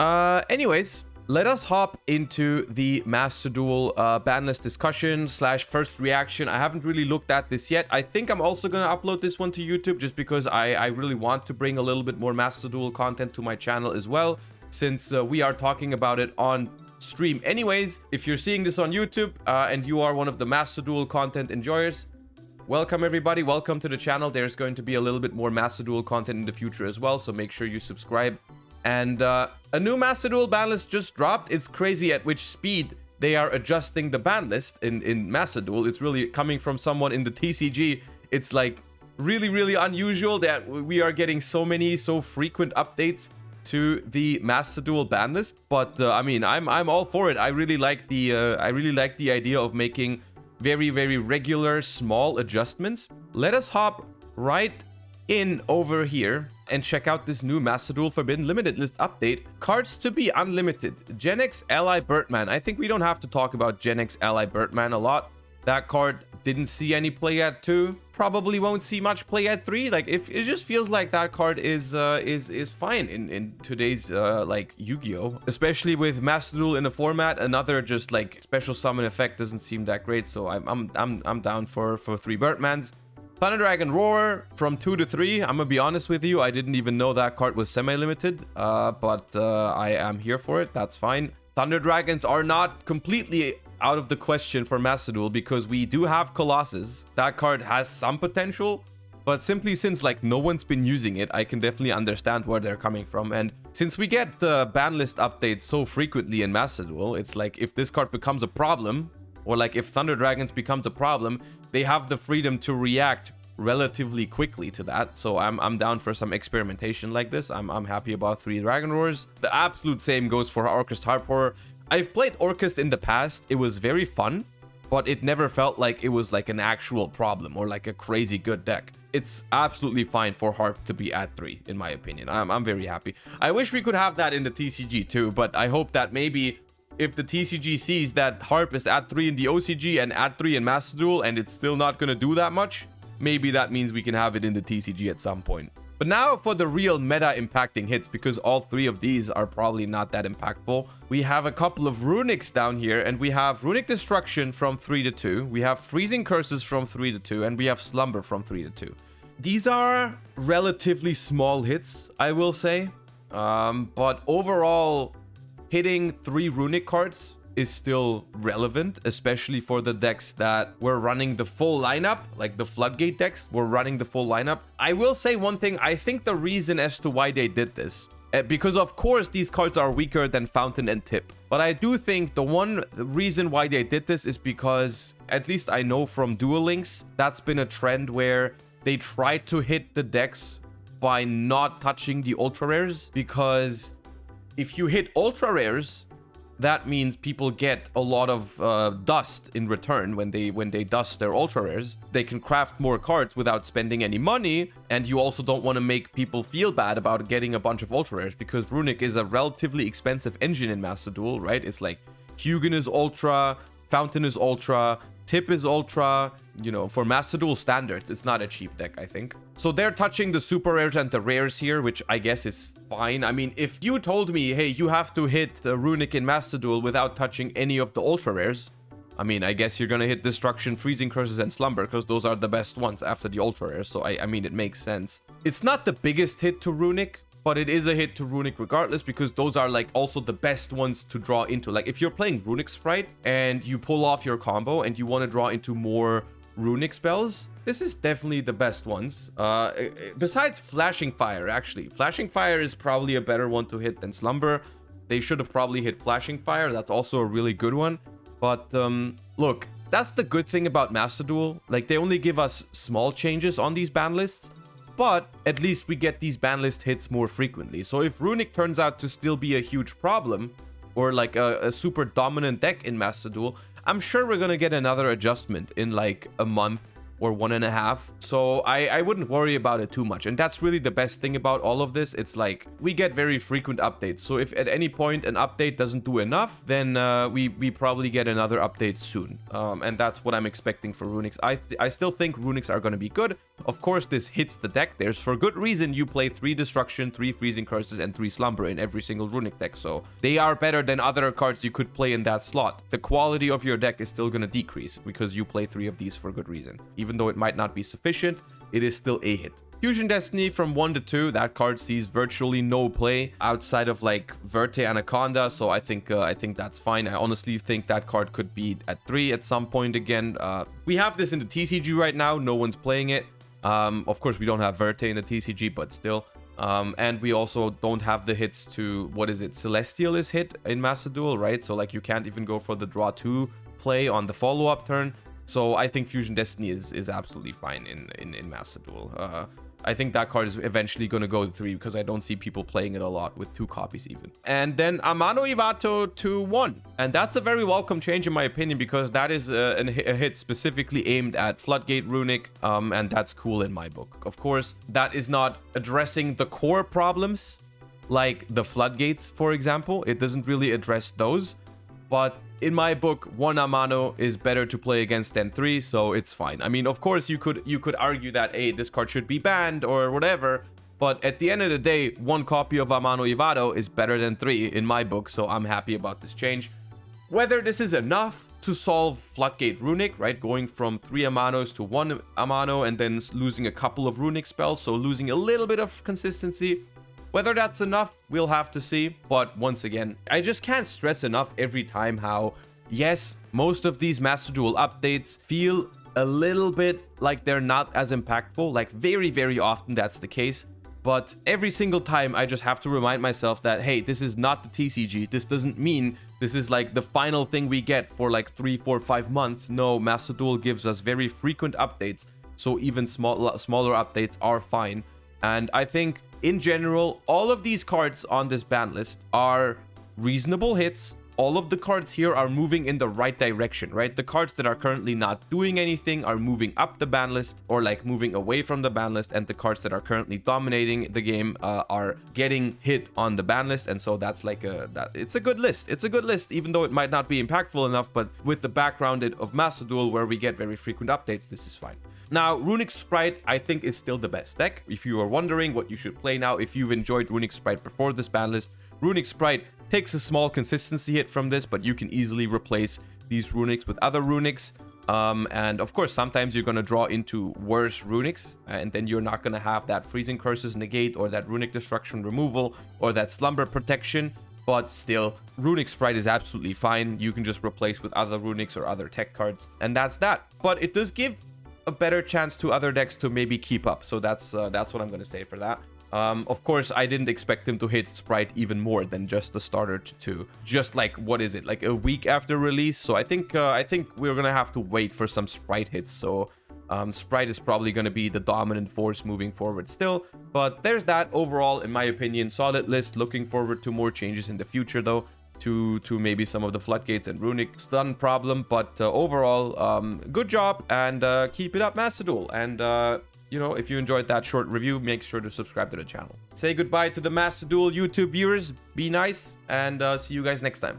Anyways, let us hop into the Master Duel Banlist discussion / first reaction. I haven't really looked at this yet. I think I'm also going to upload this one to YouTube just because I really want to bring a little bit more Master Duel content to my channel as well, since we are talking about it on stream. Anyways, if you're seeing this on YouTube and you are one of the Master Duel content enjoyers, welcome everybody. Welcome to the channel. There's going to be a little bit more Master Duel content in the future as well, so make sure you subscribe. And a new Master Duel Banlist just dropped. It's crazy at which speed they are adjusting the ban list in Master Duel. It's really coming from someone in the TCG. It's like really unusual that we are getting so frequent updates to the Master Duel Banlist. But I mean, I'm all for it. I really like the idea of making very regular small adjustments. Let us hop right in over here and check out this new Master Duel Forbidden Limited List update. Cards to be unlimited. Gen X Ally Birdman. I think we don't have to talk about Gen X Ally Birdman a lot. That card didn't see any play at 2. Probably won't see much play at 3. Like, if it just feels like that card is fine in today's like Yu-Gi-Oh, especially with Master Duel in the format. Another just like special summon effect doesn't seem that great, so I'm down for 3 Birdmans. Thunder Dragon Roar from 2 to 3. I'm gonna be honest with you, I didn't even know that card was semi-limited, but I am here for it. That's fine. Thunder Dragons are not completely out of the question for Master Duel because we do have Colossus. That card has some potential, but simply since like no one's been using it, I can definitely understand where they're coming from. And since we get ban list updates so frequently in Master Duel, it's like if this card becomes a problem, or like if Thunder Dragons becomes a problem, they have the freedom to react relatively quickly to that. So I'm down for some experimentation like this. I'm happy about 3 Dragon Roars. The absolute same goes for Orcust Harp Horror. I've played Orcust in the past. It was very fun, but it never felt like it was like an actual problem or like a crazy good deck. It's absolutely fine for Harp to be at 3, in my opinion. I'm very happy. I wish we could have that in the TCG too, but I hope that maybe if the TCG sees that Harp is at 3 in the OCG and at 3 in Master Duel and it's still not going to do that much, maybe that means we can have it in the TCG at some point. But now for the real meta impacting hits, because all 3 of these are probably not that impactful. We have a couple of Runics down here, and we have Runic Destruction from 3 to 2. We have Freezing Curses from 3 to 2, and we have Slumber from 3 to 2. These are relatively small hits, I will say. But overall, hitting 3 Runic cards is still relevant, especially for the decks that were running the full lineup, like the Floodgate decks were running the full lineup. I will say one thing, I think the reason as to why they did this, because of course these cards are weaker than Fountain and Tip, but I do think the one reason why they did this is because, at least I know from Duel Links, that's been a trend where they try to hit the decks by not touching the ultra rares, because if you hit ultra rares, that means people get a lot of dust in return when they dust their ultra rares. They can craft more cards without spending any money, and you also don't want to make people feel bad about getting a bunch of ultra rares, because Runic is a relatively expensive engine in Master Duel, right? It's like Hugin is ultra, Fountain is ultra, Tip is ultra. You know, for Master Duel standards, it's not a cheap deck, I think. So they're touching the super rares and the rares here, which I guess is fine. I mean, if you told me, hey, you have to hit the Runic in Master Duel without touching any of the ultra rares, I mean, I guess you're gonna hit Destruction, Freezing Curses, and Slumber, because those are the best ones after the ultra rares. So I mean, it makes sense. It's not the biggest hit to Runic, but it is a hit to Runic regardless, because those are like also the best ones to draw into. Like if you're playing Runic Sprite and you pull off your combo and you want to draw into more Runic spells, this is definitely the best ones. Besides Flashing Fire, actually. Flashing Fire is probably a better one to hit than Slumber. They should have probably hit Flashing Fire. That's also a really good one. But look, that's the good thing about Master Duel. Like, they only give us small changes on these ban lists, but at least we get these ban list hits more frequently. So if Runic turns out to still be a huge problem, or like a super dominant deck in Master Duel, I'm sure we're gonna get another adjustment in like a month or 1.5. So I wouldn't worry about it too much. And that's really the best thing about all of this. It's like we get very frequent updates. So if at any point an update doesn't do enough, then we probably get another update soon. And that's what I'm expecting for Runics. I still think Runics are going to be good. Of course, this hits the deck. There's for good reason you play 3 Destruction, 3 Freezing Curses, and 3 Slumber in every single Runic deck. So they are better than other cards you could play in that slot. The quality of your deck is still going to decrease because you play 3 of these for good reason. Even though it might not be sufficient, it is still a hit. Fusion Destiny from 1 to 2, that card sees virtually no play outside of like Verte Anaconda, so I think that's fine. I honestly think that card could be at 3 at some point again. We have this in the TCG right now, no one's playing it. Of course, we don't have Verte in the TCG, but still. And we also don't have the hits to, what is it, Celestial is hit in Master Duel, right? So like you can't even go for the draw 2 play on the follow-up turn. So I think Fusion Destiny is absolutely fine in Master Duel. I think that card is eventually going to go to 3 because I don't see people playing it a lot with 2 copies even. And then Amano Iwato to 1. And that's a very welcome change in my opinion because that is a hit specifically aimed at Floodgate Runic. And that's cool in my book. Of course, that is not addressing the core problems like the Floodgates, for example. It doesn't really address those. But in my book, 1 Amano is better to play against than 3, so it's fine. I mean, of course, you could argue that, hey, this card should be banned or whatever. But at the end of the day, 1 copy of Amano Iwato is better than 3 in my book, so I'm happy about this change. Whether this is enough to solve Floodgate Runic, right? Going from 3 Amanos to 1 Amano and then losing a couple of Runic spells, so losing a little bit of consistency. Whether that's enough, we'll have to see. But once again, I just can't stress enough every time how, yes, most of these Master Duel updates feel a little bit like they're not as impactful. Like very, very often that's the case. But every single time I just have to remind myself that, hey, this is not the TCG. This doesn't mean this is like the final thing we get for like 3, 4, 5 months. No, Master Duel gives us very frequent updates. So even smaller updates are fine. And I think in general, all of these cards on this ban list are reasonable hits. All of the cards here are moving in the right direction, right? The cards that are currently not doing anything are moving up the ban list or like moving away from the ban list. And the cards that are currently dominating the game are getting hit on the ban list. And so that's like it's a good list. It's a good list, even though it might not be impactful enough. But with the background of Master Duel, where we get very frequent updates, this is fine. Now, Runic Sprite, I think, is still the best deck. If you are wondering what you should play now, if you've enjoyed Runic Sprite before this ban list, Runic Sprite takes a small consistency hit from this, but you can easily replace these Runics with other Runics. And of course, sometimes you're going to draw into worse Runics, and then you're not going to have that Freezing Curses negate or that Runic Destruction removal or that Slumber protection. But still, Runic Sprite is absolutely fine. You can just replace with other Runics or other tech cards, and that's that. But it does give a better chance to other decks to maybe keep up. So that's what I'm going to say for that. Of course, I didn't expect him to hit Sprite even more than just the starter to 2. Just like, what is it? Like a week after release. So I think we're going to have to wait for some Sprite hits. So Sprite is probably going to be the dominant force moving forward still. But there's that. Overall, in my opinion, solid list. Looking forward to more changes in the future though. To maybe some of the Floodgates and Runic stun problem. But overall, good job and keep it up, Master Duel. And you know, if you enjoyed that short review, make sure to subscribe to the channel. Say goodbye to the Master Duel YouTube viewers. Be nice and see you guys next time.